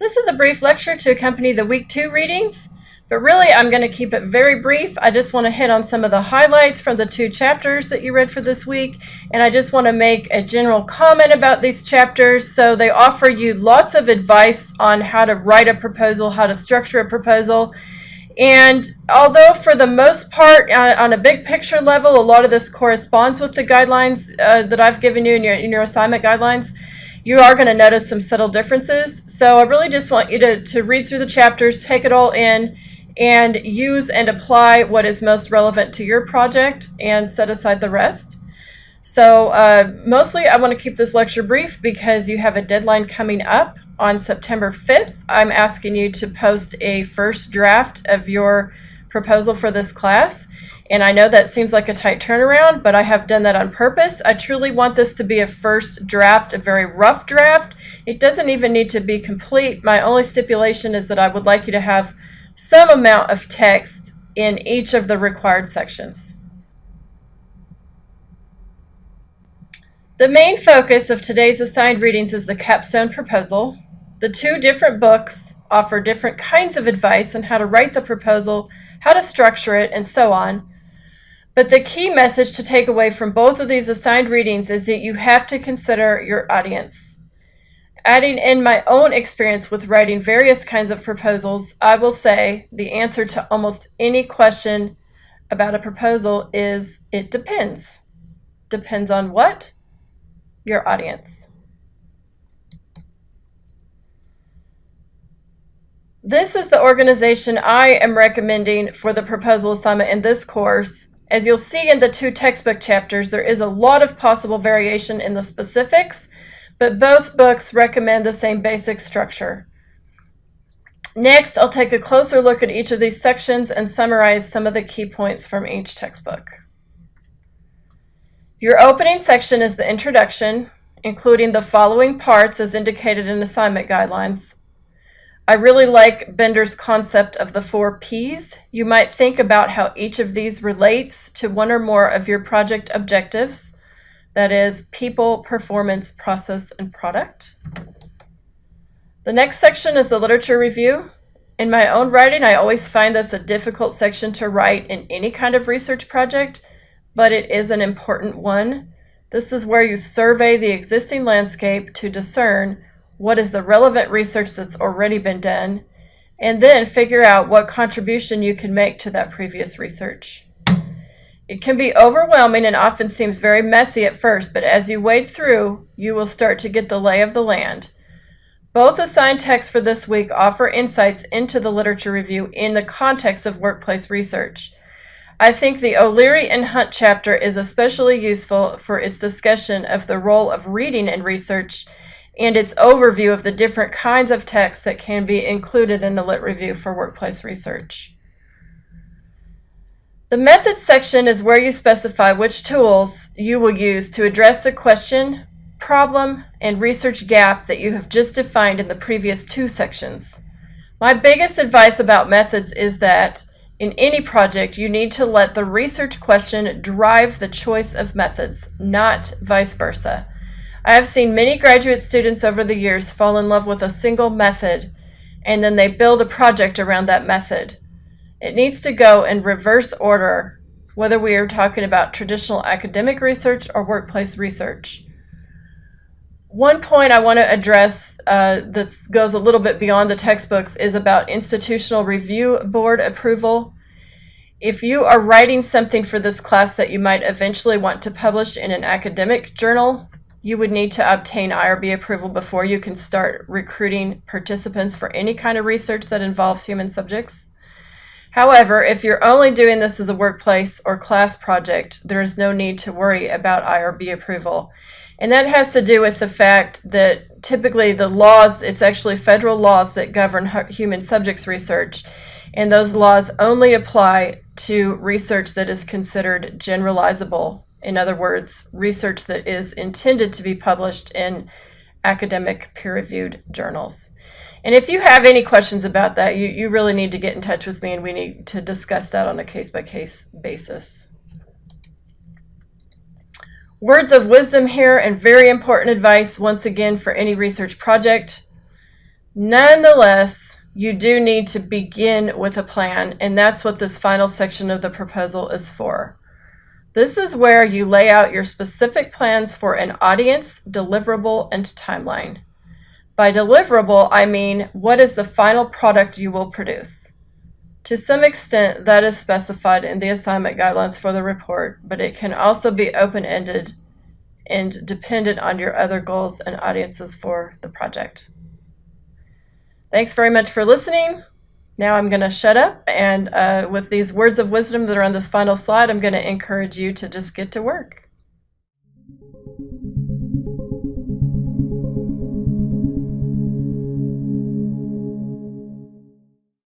This is a brief lecture to accompany the week 2 readings, but really I'm going to keep it very brief. I just want to hit on some of the highlights from the 2 chapters that you read for this week, and I just want to make a general comment about these chapters. So they offer you lots of advice on how to write a proposal, how to structure a proposal. And although for the most part, on a big picture level, a lot of this corresponds with the guidelines that I've given you in your assignment guidelines, you are going to notice some subtle differences. So I really just want you to read through the chapters, take it all in, and use and apply what is most relevant to your project and set aside the rest. So mostly I want to keep this lecture brief because you have a deadline coming up on September 5th. I'm asking you to post a first draft of your proposal for this class. And I know that seems like a tight turnaround, but I have done that on purpose. I truly want this to be a first draft, a very rough draft. It doesn't even need to be complete. My only stipulation is that I would like you to have some amount of text in each of the required sections. The main focus of today's assigned readings is the capstone proposal. The 2 different books offer different kinds of advice on how to write the proposal, how to structure it, and so on. But the key message to take away from both of these assigned readings is that you have to consider your audience. Adding in my own experience with writing various kinds of proposals, I will say the answer to almost any question about a proposal is it depends. Depends on what? Your audience. This is the organization I am recommending for the proposal assignment in this course. As you'll see in the 2 textbook chapters, there is a lot of possible variation in the specifics, but both books recommend the same basic structure. Next, I'll take a closer look at each of these sections and summarize some of the key points from each textbook. Your opening section is the introduction, including the following parts as indicated in assignment guidelines. I really like Bender's concept of the 4 Ps. You might think about how each of these relates to one or more of your project objectives. That is, people, performance, process, and product. The next section is the literature review. In my own writing, I always find this a difficult section to write in any kind of research project, but it is an important one. This is where you survey the existing landscape to discern what is the relevant research that's already been done, and then figure out what contribution you can make to that previous research. It can be overwhelming and often seems very messy at first, but as you wade through, you will start to get the lay of the land. Both assigned texts for this week offer insights into the literature review in the context of workplace research. I think the O'Leary and Hunt chapter is especially useful for its discussion of the role of reading in research and its overview of the different kinds of texts that can be included in the lit review for workplace research. The methods section is where you specify which tools you will use to address the question, problem, and research gap that you have just defined in the previous 2 sections. My biggest advice about methods is that in any project, you need to let the research question drive the choice of methods, not vice versa. I have seen many graduate students over the years fall in love with a single method, and then they build a project around that method. It needs to go in reverse order, whether we are talking about traditional academic research or workplace research. One point I want to address that goes a little bit beyond the textbooks is about institutional review board approval. If you are writing something for this class that you might eventually want to publish in an academic journal, you would need to obtain IRB approval before you can start recruiting participants for any kind of research that involves human subjects. However, if you're only doing this as a workplace or class project, there is no need to worry about IRB approval. And that has to do with the fact that typically the laws, it's actually federal laws that govern human subjects research, and those laws only apply to research that is considered generalizable. In other words, research that is intended to be published in academic peer-reviewed journals. And if you have any questions about that, you really need to get in touch with me, and we need to discuss that on a case-by-case basis. Words of wisdom here, and very important advice once again for any research project. Nonetheless, you do need to begin with a plan, and that's what this final section of the proposal is for. This is where you lay out your specific plans for an audience, deliverable, and timeline. By deliverable, I mean what is the final product you will produce. To some extent, that is specified in the assignment guidelines for the report, but it can also be open-ended and dependent on your other goals and audiences for the project. Thanks very much for listening. Now I'm going to shut up, and with these words of wisdom that are on this final slide, I'm going to encourage you to just get to work.